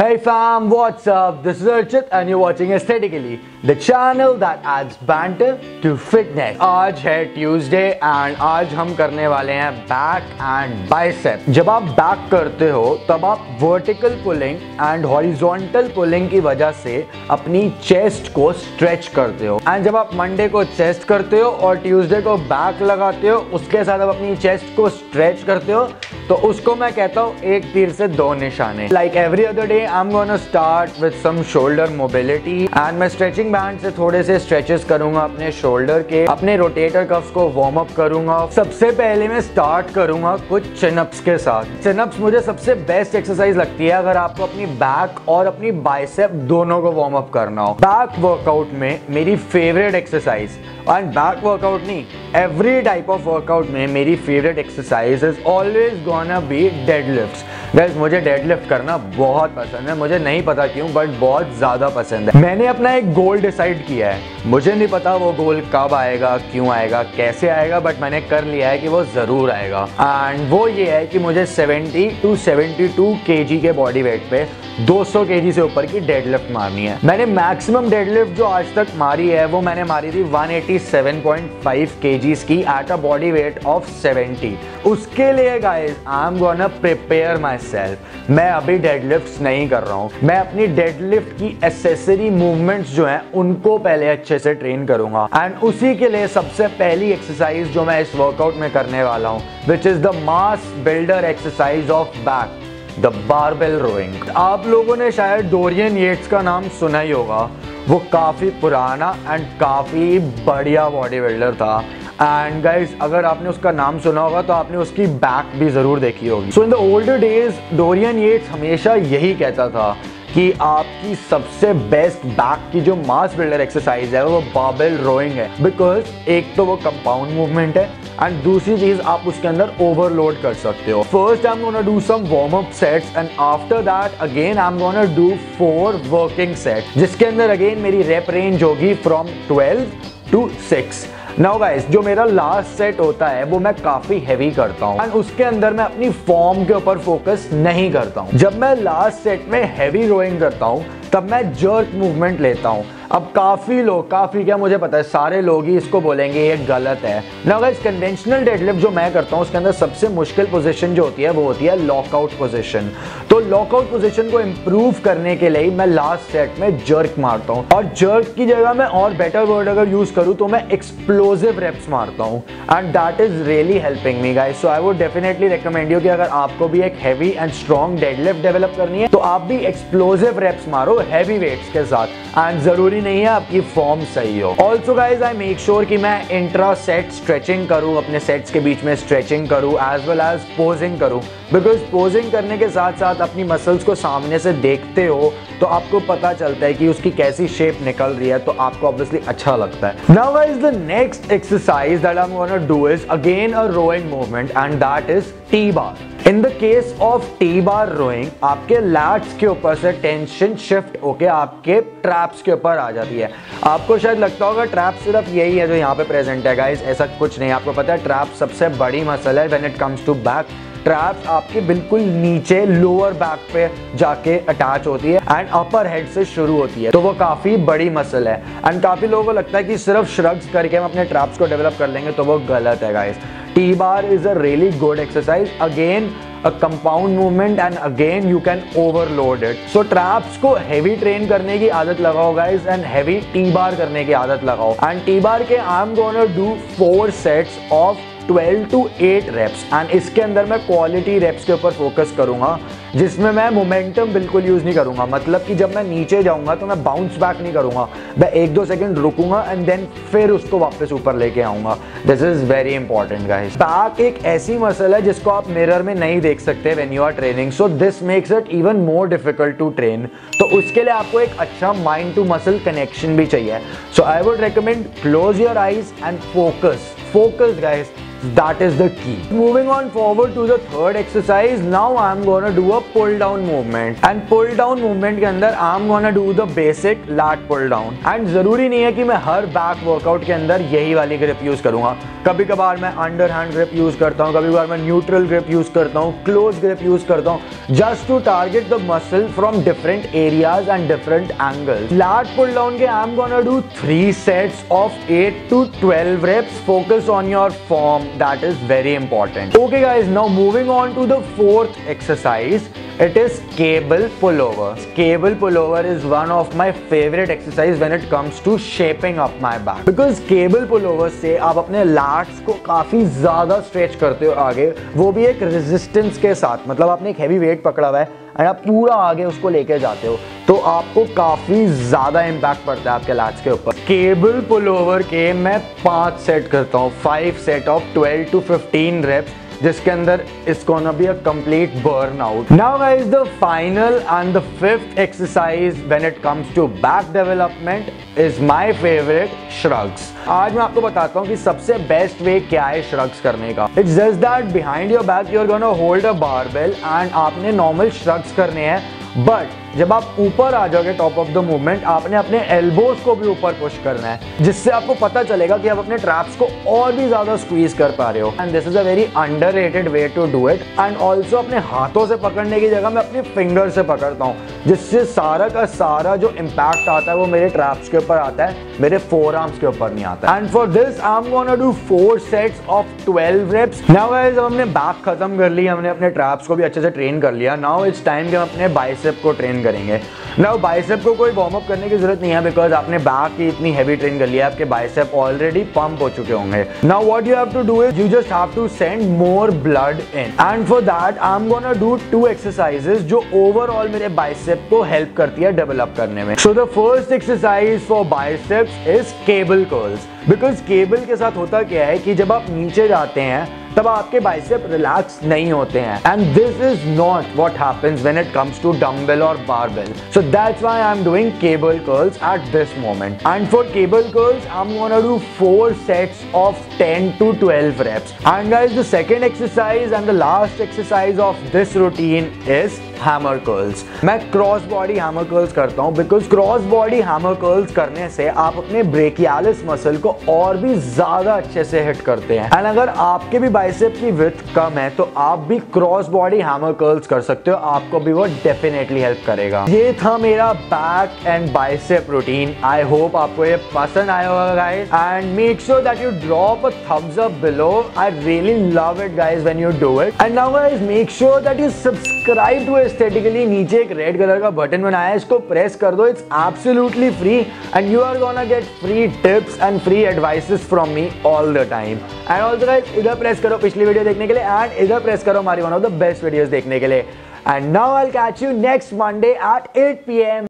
Hey fam, what's up? This is Archit and you're watching Aesthetically, the channel that adds banter to fitness. आज है Tuesday and आज हम करने वाले हैं back and bicep. जब आप back करते हो तब आप vertical pulling and horizontal pulling की वजह से अपनी chest को stretch करते हो. And जब आप Monday को chest करते हो और Tuesday को back लगाते हो, उसके साथ आप अपनी chest को stretch करते हो, तो उसको मैं कहता हूँ एक तीर से दो निशाने. Like every other day, I'm gonna start with some shoulder mobility and मैं stretching band से थोड़े से stretches करूँगा अपने shoulder के, अपने rotator cuffs को warm up करूँगा. सबसे पहले मैं start करूँगा कुछ chin ups के साथ. Chin ups मुझे सबसे best exercise लगती है अगर आपको अपनी back और अपनी bicep दोनों को warm up करना हो. Back workout में मेरी favorite exercise and back workout नहीं, every type of workout में मेरी favorite exercise is always gonna be deadlifts. Guys, मुझे डेडलिफ्ट करना बहुत पसंद है. मुझे नहीं पता क्यों बट बहुत ज़्यादा पसंद है. मैंने अपना एक गोल डिसाइड किया है. मुझे नहीं पता वो गोल कब आएगा, क्यों आएगा, कैसे आएगा, बट मैंने कर लिया है कि वो ज़रूर आएगा. एंड वो ये है कि मुझे 70 to 72 kg के बॉडी वेट पे 200 kg से ऊपर की डेडलिफ्ट मारनी है. मैंने मैक्सिमम डेडलिफ्ट जो आज तक मारी है वो मैंने मारी थी 187.5 kgs की at a body weight of 70. उसके लिए guys I am gonna prepare my self. मैं अभी डेडलिफ्ट्स नहीं कर रहा हूँ. मैं अपनी डेडलिफ्ट की एसेसरी मूवमेंट्स जो हैं उनको पहले अच्छे से ट्रेन करूंगा. एंड उसी के लिए सबसे पहली एक्सरसाइज जो मैं इस वर्कआउट में करने वाला हूँ which is the mass builder exercise of back, the barbell rowing. आप लोगों ने शायद डोरियन येट्स का नाम सुना ही होगा. वो काफ़ी पुराना एंड काफ़ी बढ़िया बॉडी बिल्डर था. एंड गाइज अगर आपने उसका नाम सुना होगा तो आपने उसकी बैक भी ज़रूर देखी होगी. So in the older days Dorian Yates हमेशा यही कहता था कि आपकी सबसे बेस्ट बैक की जो मास बिल्डर एक्सरसाइज है वो बारबेल रोइंग है. बिकॉज एक तो वो कंपाउंड मूवमेंट है एंड दूसरी चीज आप उसके अंदर ओवरलोड कर सकते हो. First I am gonna do some warm up sets and after that again I am gonna do 4 working set जिसके अंदर अगेन मेरी रेप रेंज होगी फ्रॉम 12 to 6. नाउ गाइस जो मेरा लास्ट सेट होता है वो मैं काफी हैवी करता हूँ एंड उसके अंदर मैं अपनी फॉर्म के ऊपर फोकस नहीं करता हूँ. जब मैं लास्ट सेट में हैवी रोइंग करता हूँ तब मैं जर्क मूवमेंट लेता हूँ. अब काफ़ी क्या मुझे पता है सारे लोग ही इसको बोलेंगे ये गलत है. नाउ गाइस कन्वेंशनल डेडलिफ्ट जो मैं करता हूँ उसके अंदर सबसे मुश्किल पोजीशन जो होती है वो होती है लॉकआउट पोजीशन. तो लॉकआउट पोजीशन को इम्प्रूव करने के लिए मैं लास्ट सेट में जर्क मारता हूँ. और जर्क की जगह मैं और बेटर वर्ड अगर यूज करूँ तो मैं एक्सप्लोसिव रेप्स मारता हूँ and that is really helping me guys. So I would definitely recommend you कि अगर आपको भी एक heavy and strong deadlift develop करनी है तो आप भी एक्सप्लोसिव रेप्स मारो हैवी वेट्स के साथ. एंड जरूरी नहीं है आपकी फॉर्म सही हो. Also guys I make sure कि मैं इंट्रा सेट स्ट्रेचिंग करूं, अपने सेट्स के बीच में स्ट्रेचिंग करूं एज वेल एज पोजिंग करूं. बिकॉज पोजिंग करने के साथ साथ अपनी मसल्स को सामने से देखते हो तो आपको पता चलता है कि उसकी कैसी शेप निकल रही है, तो आपको ऑब्वियसली अच्छा लगता है. Now guys the next exercise that I am gonna do is again a rowing movement and that is T bar. In the case of T bar rowing आपके लैट्स के ऊपर से टेंशन शिफ्ट होके आपके traps के ऊपर आ जाती है. आपको शायद लगता होगा ट्रैप सिर्फ यही है जो यहाँ पे प्रेजेंट है. गाइस ऐसा कुछ नहीं. आपको पता है ट्रैप सबसे बड़ी मसल है when it comes to back. Traps आपके बिल्कुल नीचे लोअर बैक पे जाके अटैच होती है एंड अपर हेड से शुरू होती है. तो वो काफी बड़ी मसल है एंड काफी लोगों को लगता है कि सिर्फ श्रग्स करके हम अपने ट्रैप्स को डेवलप कर लेंगे, तो वो गलत है guys. T bar is a really good exercise. Again a compound movement and again you can overload it. So traps को heavy train करने की आदत लगाओ guys and heavy T-bar करने की आदत लगाओ. And T-bar के I'm gonna do 4 sets of 12 to 8 reps and इसके अंदर मैं क्वालिटी रेप्स के ऊपर फोकस करूंगा जिसमें मैं मोमेंटम बिल्कुल यूज नहीं करूंगा. मतलब कि जब मैं नीचे जाऊंगा तो मैं बाउंस बैक नहीं करूंगा, मैं 1-2 सेकंड रुकूंगा एंड देन फिर उसको वापस ऊपर लेके आऊंगा. This is very important guys. Back एक ऐसी मसल है जिसको आप मिरर में नहीं देख सकते when you are training, so this makes it even more difficult to train. तो उसके लिए आपको एक अच्छा माइंड टू मसल कनेक्शन भी चाहिए. So I would recommend close your eyes and focus guys. That is the key. Moving on forward to the third exercise, now I'm gonna do a pull down movement. And pull down movement के अंदर I'm gonna do the basic lat pull down. And जरूरी नहीं है कि मैं her back workout के अंदर यही वाली ग्रिप यूज करूंगा. कभी कभार मैं अंडर हैंड ग्रिप यूज करता हूँ, कभी कभार मैं न्यूट्रल ग्रिप यूज करता हूँ, क्लोज ग्रिप यूज करता हूँ, just to target the muscle from different areas and different angles. Lat pull down के I am gonna do 3 sets of 8 to 12 reps. Focus on your form, that is very important. Okay guys, now moving on to the fourth exercise. It is cable pullover. Cable pullover is one of my favorite exercise when it comes to shaping up my back. Because cable pullover से आप अपने lats को काफी ज्यादा stretch करते हो आगे, वो भी एक resistance के साथ. मतलब आपने एक heavy weight पकड़ा हुआ है और आप पूरा आगे उसको लेके जाते हो, तो आपको काफी ज्यादा इम्पैक्ट पड़ता है आपके लैट्स के ऊपर. केबल पुलोवर के मैं 5 सेट करता हूँ, 5 सेट ऑफ 12 to 15 reps, जिसके अंदर it's gonna be a complete burnout. Now guys, the final and the fifth exercise when it comes to back development is my favorite, shrugs. आज मैं आपको बताता हूँ कि सबसे बेस्ट वे क्या है shrugs करने का. It's just that behind your back you're gonna hold a barbell and आपने normal shrugs करने हैं, बट जब आप ऊपर आ जाओगे टॉप ऑफ द मूवमेंट, आपने अपने एल्बोज को भी ऊपर पुश करना है, जिससे आपको पता चलेगा कि आप अपने ट्रैप्स को और भी ज्यादा स्क्वीज कर पा रहे हो. And this is a very underrated way to do it. And also अपने हाथों से पकड़ने की जगह मैं अपने फिंगर से पकड़ता हूँ, जिससे सारा का सारा जो इम्पैक्ट आता है वो मेरे ट्रैप्स के ऊपर आता है, मेरे फोर आर्म्स के ऊपर नहीं आता. And for this I am gonna do 4 sets of 12 reps. Now guys, अब हमने बैक खत्म कर लिया, हमने अपने ट्रैप्स को भी अच्छे से ट्रेन कर लिया. नाउ इट्स टाइम कि हम अपने बाइसेप को ट्रेन करेंगे. नाउ बाइसेप को कोई वार्म अप करने की जरूरत नहीं है, बिकॉज आपने बैक की इतनी हैवी ट्रेन कर लिया, आपके बाइसेप ऑलरेडी पंप हो चुके होंगे. Now what you have to do is you just have to send more blood in. And for that I am gonna do 2 exercises जो ओवरऑल मेरे बाइसेप को हेल्प करती है डेवलप करने में. So the first exercise for biceps is cable curls. Because cable के साथ होता क्या है कि जब आप नीचे जाते हैं तब आपके बाइसेप रिलैक्स नहीं होते हैं, and this is not what happens when it comes to dumbbell और barbell. So that's why I am doing cable curls at this moment. And for cable curls I am gonna do 4 sets of 10 to 12 reps. And guys, the second exercise and the last exercise of this routine is hammer curls. मैं cross body hammer curls करता हूं, because cross body hammer curls करने से आप अपने brachialis muscle को और भी ज्यादा अच्छे से हिट करते हैं. एंड अगर आपके भी बाइसेप की विड्थ कम है तो आप भी क्रॉस बॉडी हैमर कर्ल्स कर सकते हो, आपको भी वो डेफिनेटली हेल्प करेगा. ये था मेरा back and bicep routine. I hope आपको ये पसंद आया होगा guys, and make sure that you drop a thumbs up below. I really love it guys when you do it. And now guys, make sure that you subscribe to aesthetically. नीचे एक red colour का button बनाया है, इसको press कर दो. It's absolutely free and you are gonna get free tips and free advices from me all the time. And also guys, इधर press करो पिछली वीडियो देखने के लिए, एंड इधर प्रेस करो हमारी one of the best videos देखने के लिए. And now I will catch you next Monday at 8 PM.